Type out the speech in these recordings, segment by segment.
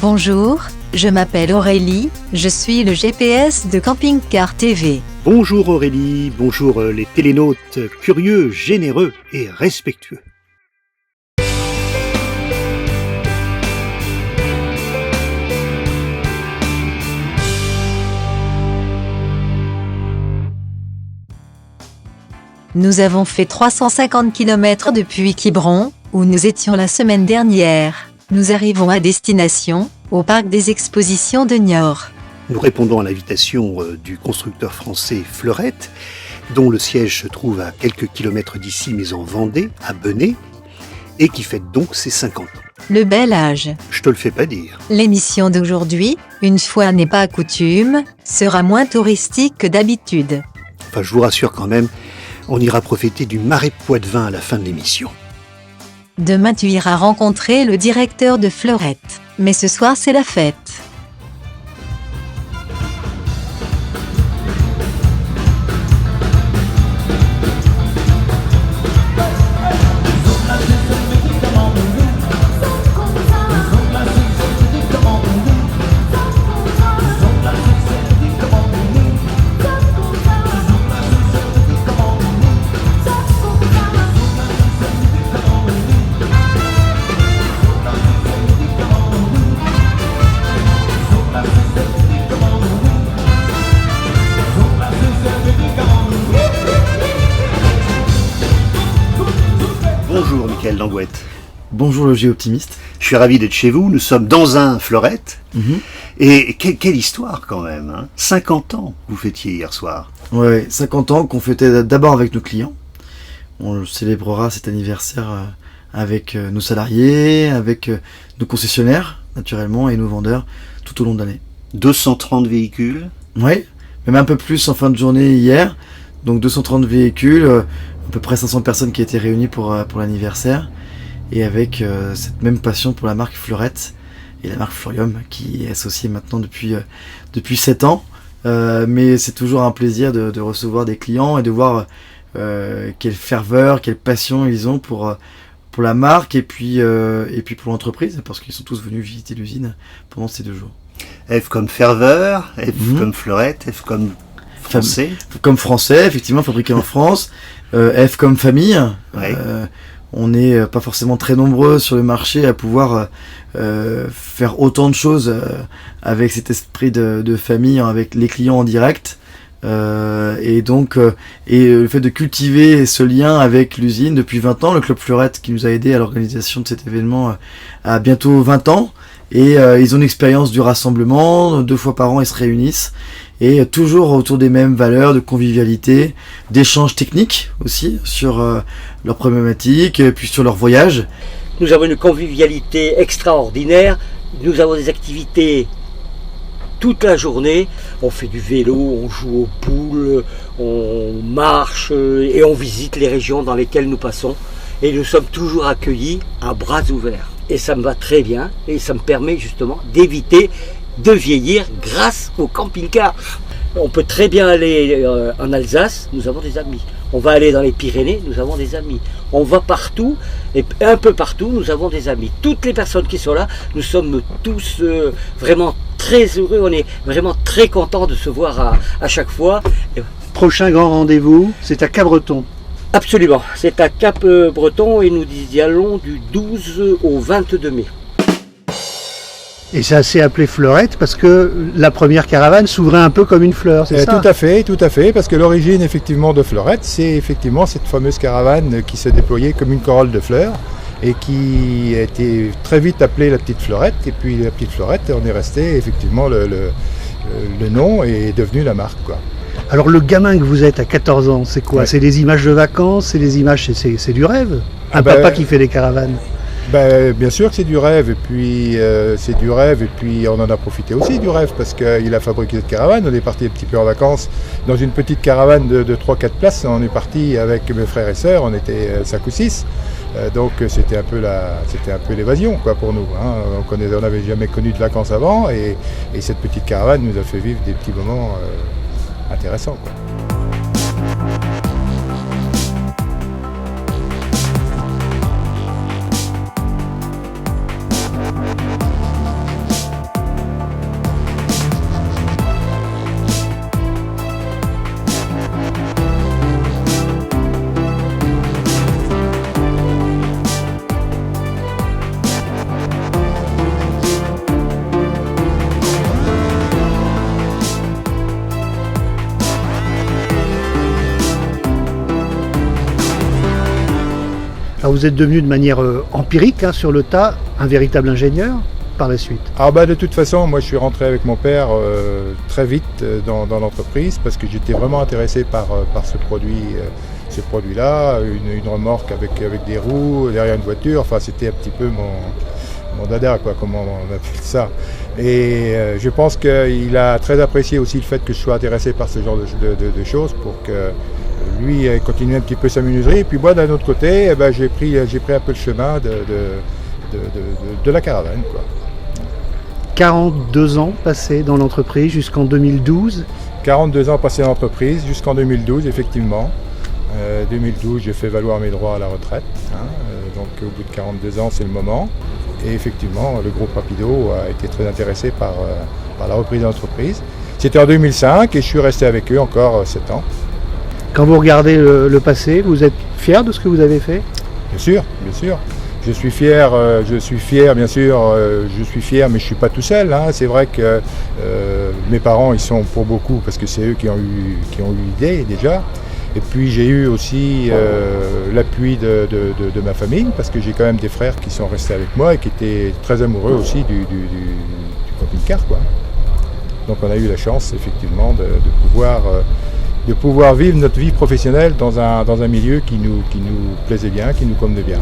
Bonjour, je m'appelle Aurélie, je suis le GPS de Camping Car TV. Bonjour Aurélie, bonjour les télénautes curieux, généreux et respectueux. Nous avons fait 350 km depuis Quiberon, où nous étions la semaine dernière. Nous arrivons à destination, au parc des expositions de Niort. Nous répondons à l'invitation du constructeur français Fleurette, dont le siège se trouve à quelques kilomètres d'ici, mais en Vendée, à Benay, et qui fête donc ses 50 ans. Le bel âge. Je te le fais pas dire. L'émission d'aujourd'hui, une fois n'est pas coutume, sera moins touristique que d'habitude. Enfin, je vous rassure quand même, on ira profiter du marais Poitevin à la fin de l'émission. Demain tu iras rencontrer le directeur de Fleurette. Mais ce soir c'est la fête. Bonjour Mickaël Langouette. Bonjour le Géoptimiste. Je suis ravi d'être chez vous, nous sommes dans un Fleurette. Et quelle histoire quand même, hein. 50 ans vous fêtiez hier soir. Ouais, 50 ans qu'on fêtait d'abord avec nos clients. On célébrera cet anniversaire avec nos salariés, avec nos concessionnaires, naturellement, et nos vendeurs, tout au long de l'année. 230 véhicules. Ouais, même un peu plus en fin de journée hier. Donc 230 véhicules, à peu près 500 personnes qui étaient réunies pour l'anniversaire. Et avec cette même passion pour la marque Fleurette et la marque Fleurium qui est associée maintenant depuis 7 ans. Mais c'est toujours un plaisir de recevoir des clients et de voir quelle ferveur, quelle passion ils ont pour la marque et puis pour l'entreprise, parce qu'ils sont tous venus visiter l'usine pendant ces 2 jours. F comme ferveur, F comme Fleurette, F comme français. Comme français, effectivement, fabriqué en France. F comme famille. Ouais. On n'est pas forcément très nombreux sur le marché à pouvoir faire autant de choses avec cet esprit de famille, avec les clients en direct. Et le fait de cultiver ce lien avec l'usine depuis 20 ans, le Club Fleurette qui nous a aidé à l'organisation de cet événement a bientôt 20 ans. Et ils ont une expérience du rassemblement, 2 fois par an ils se réunissent. Et toujours autour des mêmes valeurs de convivialité, d'échanges techniques aussi sur leurs problématiques, puis sur leur voyage. Nous avons une convivialité extraordinaire, nous avons des activités toute la journée, on fait du vélo, on joue aux poules, on marche et on visite les régions dans lesquelles nous passons. Et nous sommes toujours accueillis à bras ouverts. Et ça me va très bien et ça me permet justement d'éviter de vieillir grâce au camping-car. On peut très bien aller en Alsace, nous avons des amis. On va aller dans les Pyrénées, nous avons des amis. On va partout, et un peu partout, nous avons des amis. Toutes les personnes qui sont là, nous sommes tous vraiment très heureux. On est vraiment très contents de se voir à chaque fois. Prochain grand rendez-vous, c'est à Cabreton. Absolument, c'est à Cap-Breton et nous y allons du 12 au 22 mai. Et c'est assez appelé Fleurette parce que la première caravane s'ouvrait un peu comme une fleur, c'est ça ? Tout à fait, parce que l'origine effectivement de Fleurette, c'est effectivement cette fameuse caravane qui s'est déployée comme une corolle de fleurs et qui a été très vite appelée la Petite Fleurette. Et puis la Petite Fleurette, on est resté effectivement le nom est devenu la marque, quoi. Alors le gamin que vous êtes à 14 ans, c'est quoi ? Ouais. C'est des images de vacances, c'est des images, c'est du rêve ? Papa qui fait des caravanes. Bien sûr que c'est du rêve, et puis on en a profité aussi du rêve, parce qu'il a fabriqué cette caravane. On est parti un petit peu en vacances dans une petite caravane de 3-4 places. On est parti avec mes frères et sœurs, on était 5 ou 6. Donc c'était un peu l'évasion, quoi, pour nous, hein. On n'avait jamais connu de vacances avant, et cette petite caravane nous a fait vivre des petits moments intéressants, quoi. Alors vous êtes devenu de manière empirique, hein, sur le tas, un véritable ingénieur par la suite. Ah bah de toute façon, moi je suis rentré avec mon père très vite dans l'entreprise parce que j'étais vraiment intéressé par ce produit-là, une remorque avec des roues derrière une voiture. Enfin, c'était un petit peu mon dada, quoi, comment on appelle ça. Et je pense qu'il a très apprécié aussi le fait que je sois intéressé par ce genre de choses pour que lui continue un petit peu sa menuiserie. Et puis moi, d'un autre côté, j'ai pris un peu le chemin de la caravane, quoi. 42 ans passés dans l'entreprise jusqu'en 2012. 42 ans passés dans l'entreprise jusqu'en 2012, effectivement. 2012, j'ai fait valoir mes droits à la retraite. Donc au bout de 42 ans, c'est le moment. Et effectivement, le groupe Rapido a été très intéressé par la reprise de l'entreprise. C'était en 2005 et je suis resté avec eux encore 7 ans. Quand vous regardez le passé, vous êtes fier de ce que vous avez fait ? Bien sûr, bien sûr. Je suis fier, bien sûr, je suis fier, mais je ne suis pas tout seul. C'est vrai que mes parents, ils sont pour beaucoup, parce que c'est eux qui ont eu l'idée déjà. Et puis j'ai eu aussi l'appui de ma famille, parce que j'ai quand même des frères qui sont restés avec moi et qui étaient très amoureux aussi du camping-car, quoi. Donc on a eu la chance, effectivement, de pouvoir vivre notre vie professionnelle dans un milieu qui nous plaisait bien, qui nous convenait bien.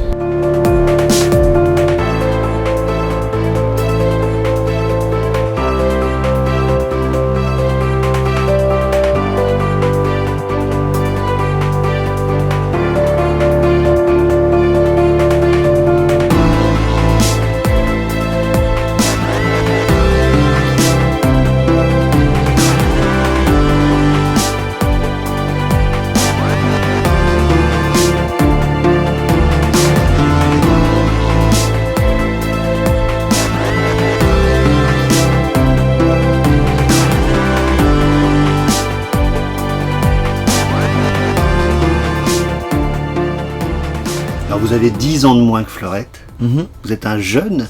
Vous avez 10 ans de moins que Fleurette. Vous êtes un jeune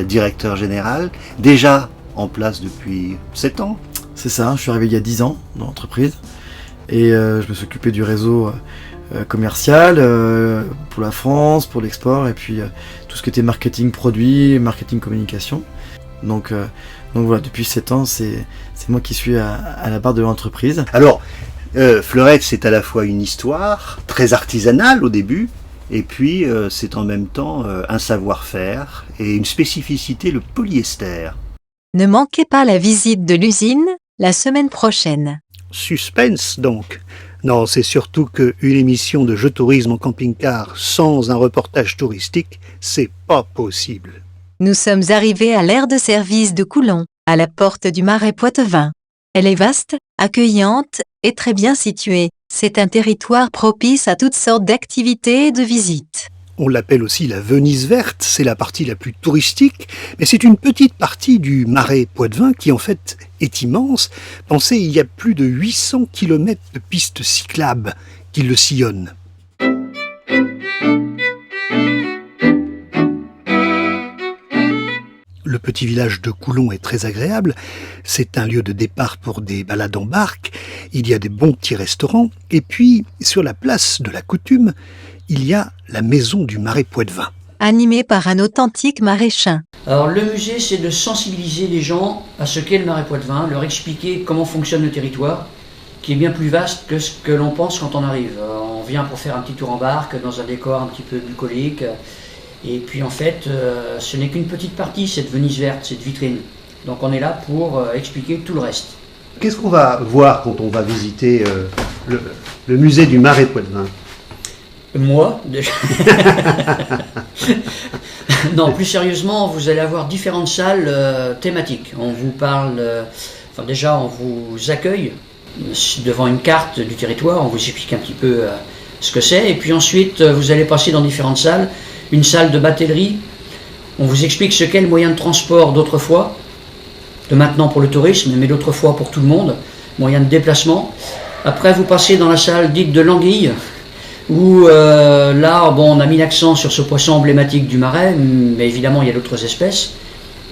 directeur général, déjà en place depuis 7 ans. C'est ça, je suis arrivé il y a 10 ans dans l'entreprise et je me suis occupé du réseau commercial pour la France, pour l'export et puis tout ce qui était marketing produit, marketing communication. Donc voilà, depuis 7 ans, c'est moi qui suis à la barre de l'entreprise. Alors, Fleurette, c'est à la fois une histoire très artisanale au début, et puis c'est en même temps un savoir-faire et une spécificité, le polyester. Ne manquez pas la visite de l'usine la semaine prochaine. Suspense donc. Non, c'est surtout qu'une émission de jeux tourisme en camping-car sans un reportage touristique, c'est pas possible. Nous sommes arrivés à l'aire de service de Coulon, à la porte du Marais Poitevin. Elle est vaste, accueillante et très bien située. C'est un territoire propice à toutes sortes d'activités et de visites. On l'appelle aussi la Venise verte, c'est la partie la plus touristique, mais c'est une petite partie du Marais Poitevin qui en fait est immense. Pensez, il y a plus de 800 km de pistes cyclables qui le sillonnent. Le petit village de Coulon est très agréable. C'est un lieu de départ pour des balades en barque. Il y a des bons petits restaurants. Et puis, sur la place de la Coutume, il y a la maison du Marais Poitevin. Animé par un authentique maraîchin. Alors le musée, c'est de sensibiliser les gens à ce qu'est le Marais Poitevin, leur expliquer comment fonctionne le territoire, qui est bien plus vaste que ce que l'on pense quand on arrive. On vient pour faire un petit tour en barque, dans un décor un petit peu bucolique. Et puis en fait, ce n'est qu'une petite partie, cette Venise verte, cette vitrine. Donc on est là pour expliquer tout le reste. Qu'est-ce qu'on va voir quand on va visiter le musée du Marais Poitevin ? Moi, déjà. Non, plus sérieusement, vous allez avoir différentes salles thématiques. On vous parle, déjà on vous accueille devant une carte du territoire, on vous explique un petit peu ce que c'est. Et puis ensuite, vous allez passer dans différentes salles. Une salle de batellerie, on vous explique ce qu'est le moyen de transport d'autrefois, de maintenant pour le tourisme, mais d'autrefois pour tout le monde, moyen de déplacement. Après, vous passez dans la salle dite de l'anguille, où là, on a mis l'accent sur ce poisson emblématique du Marais, mais évidemment, il y a d'autres espèces.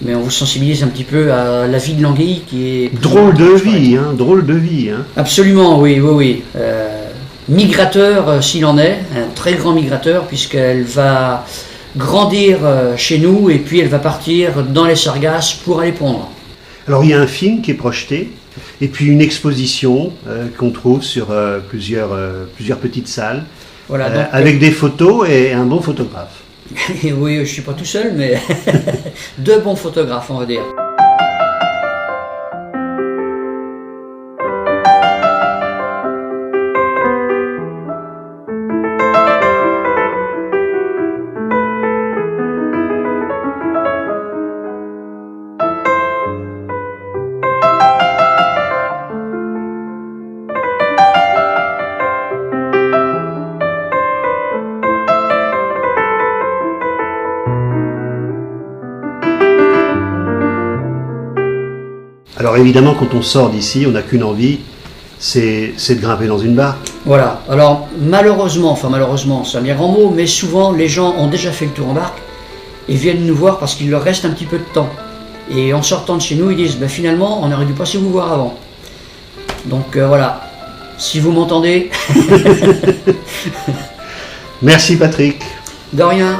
Mais on vous sensibilise un petit peu à la vie de l'anguille qui est... Drôle de vie, hein. Absolument, oui. migrateur s'il en est, un très grand migrateur, puisqu'elle va grandir chez nous et puis elle va partir dans les Sargasses pour aller pondre. Alors il y a un film qui est projeté, et puis une exposition qu'on trouve sur plusieurs petites salles, Voilà, donc, avec des photos et un bon photographe. oui, je ne suis pas tout seul, mais deux bons photographes, on va dire. Alors évidemment, quand on sort d'ici, on n'a qu'une envie, c'est de grimper dans une barque. Voilà, alors malheureusement, c'est un bien grand mot, mais souvent les gens ont déjà fait le tour en barque et viennent nous voir parce qu'il leur reste un petit peu de temps. Et en sortant de chez nous, ils disent ben, finalement, on aurait dû passer vous voir avant. Donc voilà, si vous m'entendez. Merci Patrick. De rien.